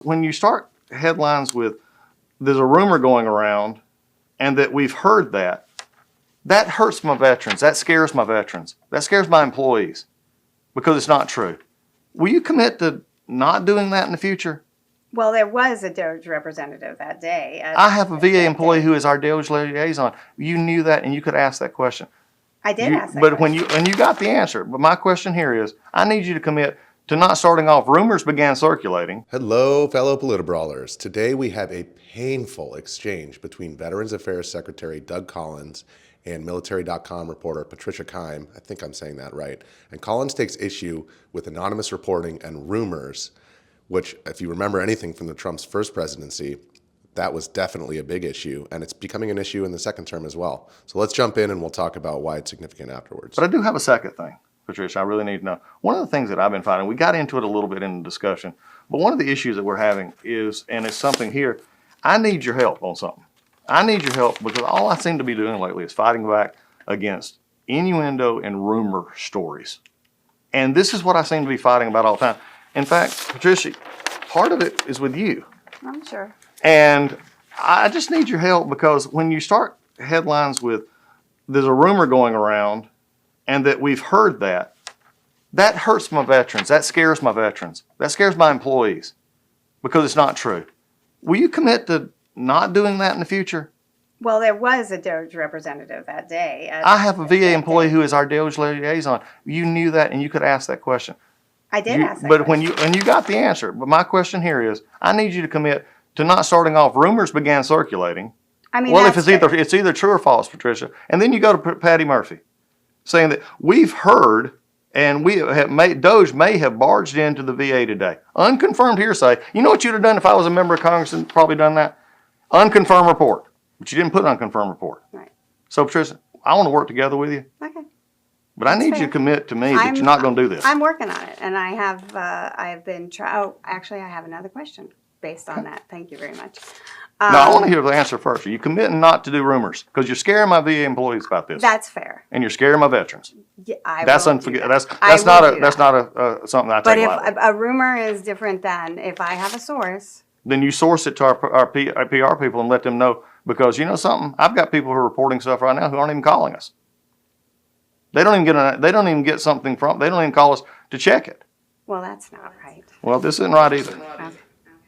When you start headlines with, there's a rumor going around and that we've heard that hurts my veterans. That scares my veterans. That scares my employees because it's not true. Will you commit to not doing that in the future? Well, there was a DOGE representative that day. I have a VA employee who is our DOGE liaison. You knew that and you could ask that question. I did ask that question. But you got the answer. But my question here is, I need you to commit to not starting off. Rumors began circulating. Hello, fellow politbrawlers. Today we have a painful exchange between Veterans Affairs Secretary Doug Collins and Military.com reporter Patricia Kime. I think I'm saying that right. And Collins takes issue with anonymous reporting and rumors, which, if you remember anything from the Trump's first presidency, that was definitely a big issue, and it's becoming an issue in the second term as well. So let's jump in and we'll talk about why it's significant afterwards. But I do have a second thing, Patricia, I really need to know. One of the things that I've been finding, we got into it a little bit in the discussion, but one of the issues that we're having is, and it's something here, I need your help on something. I need your help because all I seem to be doing lately is fighting back against innuendo and rumor stories. And this is what I seem to be fighting about all the time. In fact, Patricia, part of it is with you. I'm sure. And I just need your help because when you start headlines with, there's a rumor going around and that we've heard that hurts my veterans. That scares my veterans. That scares my employees because it's not true. Will you commit to not doing that in the future? Well, there was a DOGE representative that day. I have a VA employee who is our DOGE liaison. You knew that and you could ask that question. I did ask that but question. when you got the answer. But my question here is, I need you to commit to not starting off. Rumors began circulating. I mean, well, if it's either true or false, Patricia, and then you go to Patty Murphy, saying that we've heard and DOGE may have barged into the VA today. Unconfirmed hearsay. You know what you'd have done if I was a member of Congress and probably done that? Unconfirmed report. But you didn't put an unconfirmed report. Right. So, Patricia, I want to work together with you. Okay. But I need you to commit to me that you're not going to do this. I'm working on it, and I have been actually, I have another question based on that. Thank you very much. No, I want to hear the answer first. Are you committing not to do rumors? Because you're scaring my VA employees about this. That's fair. And you're scaring my veterans. Yeah, that's unforgivable. That's not something I take lightly. But if a rumor is different than if I have a source. Then you source it to our PR people and let them know. Because you know something, I've got people who are reporting stuff right now who aren't even calling us. They don't even get something from. They don't even call us to check it. Well, that's not right. Well, this isn't right either.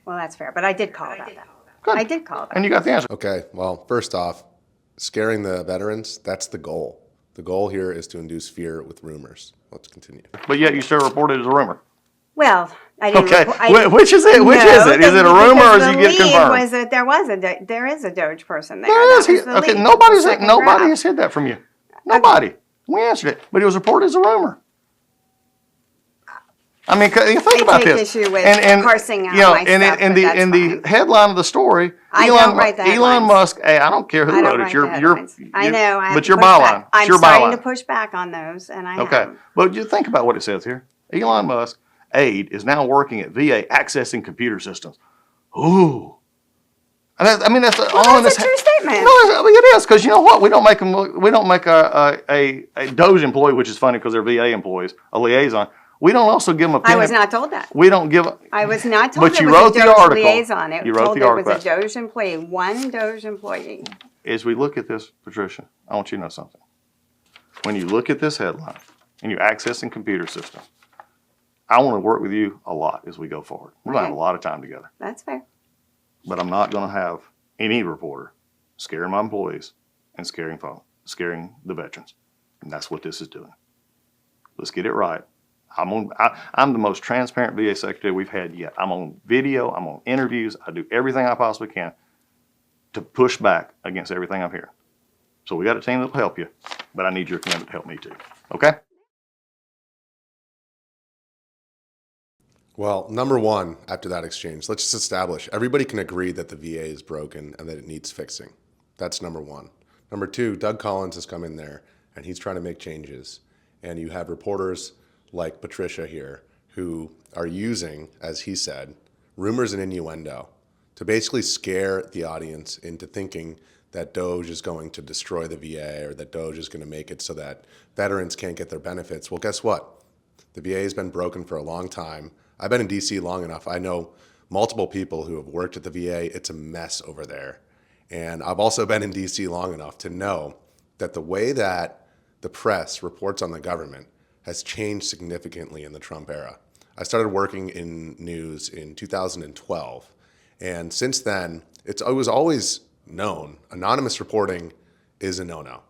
Well, that's fair. But I did call about that. Good. I did call about And you got the answer. Okay, well, first off, scaring the veterans, that's the goal. The goal here is to induce fear with rumors. Let's continue. But yet you still report it as a rumor. Well, I didn't. Okay, which is it? Which is it? Is it a rumor or is it get confirmed? Was that there is a DOGE person there. There is. Okay, nobody has said that from you. Nobody. Okay. We answered it, but it was reported as a rumor. I mean, you think about this. I take issue with parsing out my stuff, in the headline of the story, Elon Musk. Hey, I don't care who wrote it. I know. But your byline. I'm starting to push back on those, and I okay. But you think about what it says here. Elon Musk aide is now working at VA accessing computer systems. Ooh. And that's a true statement. No, it is, because you know what? We don't make a DOGE employee, which is funny because they're VA employees, a liaison. We don't also give them a pen. I was not told that. We don't give. I was not told. But you wrote the article. Liaison. You wrote the article. It was a DOGE employee, one DOGE employee. As we look at this, Patricia, I want you to know something. When you look at this headline and you're accessing computer systems, I want to work with you a lot as we go forward. We're going to have a lot of time together. That's fair. But I'm not going to have any reporter scaring my employees and scaring the veterans. And that's what this is doing. Let's get it right. I'm the most transparent VA secretary we've had yet. I'm on video. I'm on interviews. I do everything I possibly can to push back against everything I'm hearing. So we got a team that will help you, but I need your commitment to help me too. Okay? Well, number one, after that exchange, let's just establish everybody can agree that the VA is broken and that it needs fixing. That's number one. Number two, Doug Collins has come in there and he's trying to make changes. And you have reporters like Patricia here who are using, as he said, rumors and innuendo to basically scare the audience into thinking that DOGE is going to destroy the VA or that DOGE is going to make it so that veterans can't get their benefits. Well, guess what? The VA has been broken for a long time. I've been in DC long enough. I know multiple people who have worked at the VA. It's a mess over there. And I've also been in DC long enough to know that the way that the press reports on the government has changed significantly in the Trump era. I started working in news in 2012. And since then, it was always known anonymous reporting is a no-no.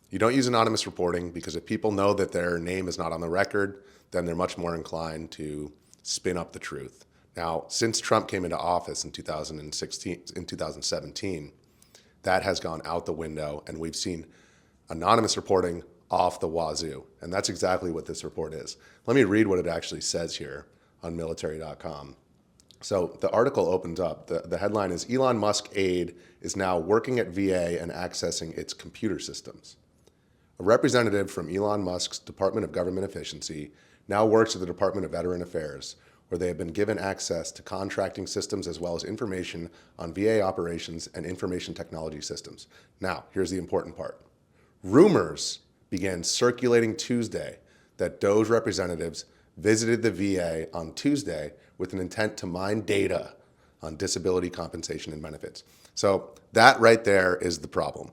You don't use anonymous reporting because if people know that their name is not on the record, then they're much more inclined to spin up the truth. Now, since Trump came into office in 2017, that has gone out the window, and we've seen anonymous reporting off the wazoo. And that's exactly what this report is. Let me read what it actually says here on military.com. So the article opens up. The headline is, Elon Musk aide is now working at VA and accessing its computer systems. A representative from Elon Musk's Department of Government Efficiency now works at the Department of Veteran Affairs, where they have been given access to contracting systems as well as information on VA operations and information technology systems. Now, here's the important part. Rumors began circulating Tuesday that DOGE representatives visited the VA on Tuesday with an intent to mine data on disability compensation and benefits. So that right there is the problem.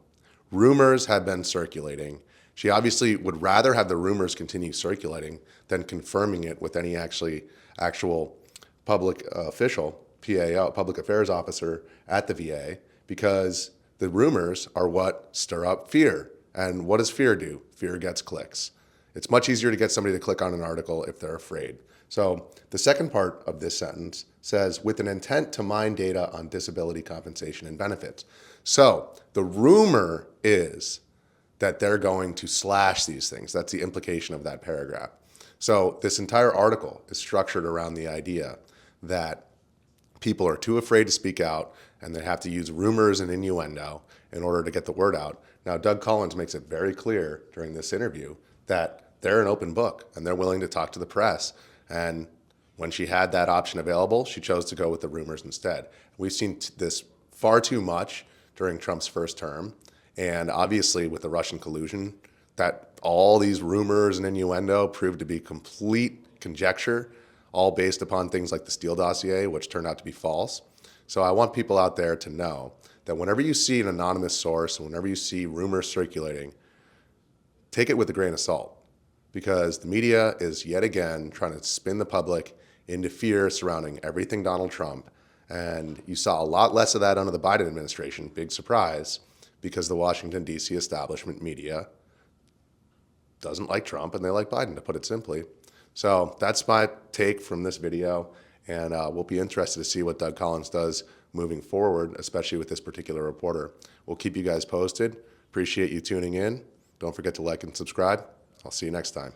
Rumors have been circulating. She obviously would rather have the rumors continue circulating than confirming it with any actual public official, PAO, public affairs officer at the VA, because the rumors are what stir up fear. And what does fear do? Fear gets clicks. It's much easier to get somebody to click on an article if they're afraid. So the second part of this sentence says, with an intent to mine data on disability compensation and benefits. So the rumor is that they're going to slash these things. That's the implication of that paragraph. So this entire article is structured around the idea that people are too afraid to speak out and they have to use rumors and innuendo in order to get the word out. Now, Doug Collins makes it very clear during this interview that they're an open book and they're willing to talk to the press. And when she had that option available, she chose to go with the rumors instead. We've seen this far too much during Trump's first term. And obviously with the Russian collusion, that all these rumors and innuendo proved to be complete conjecture, all based upon things like the Steele dossier, which turned out to be false. So I want people out there to know that whenever you see an anonymous source, and whenever you see rumors circulating, take it with a grain of salt, because the media is yet again trying to spin the public into fear surrounding everything Donald Trump. And you saw a lot less of that under the Biden administration, big surprise, because the Washington, D.C. establishment media doesn't like Trump and they like Biden, to put it simply. So that's my take from this video, and we'll be interested to see what Doug Collins does moving forward, especially with this particular reporter. We'll keep you guys posted. Appreciate you tuning in. Don't forget to like and subscribe. I'll see you next time.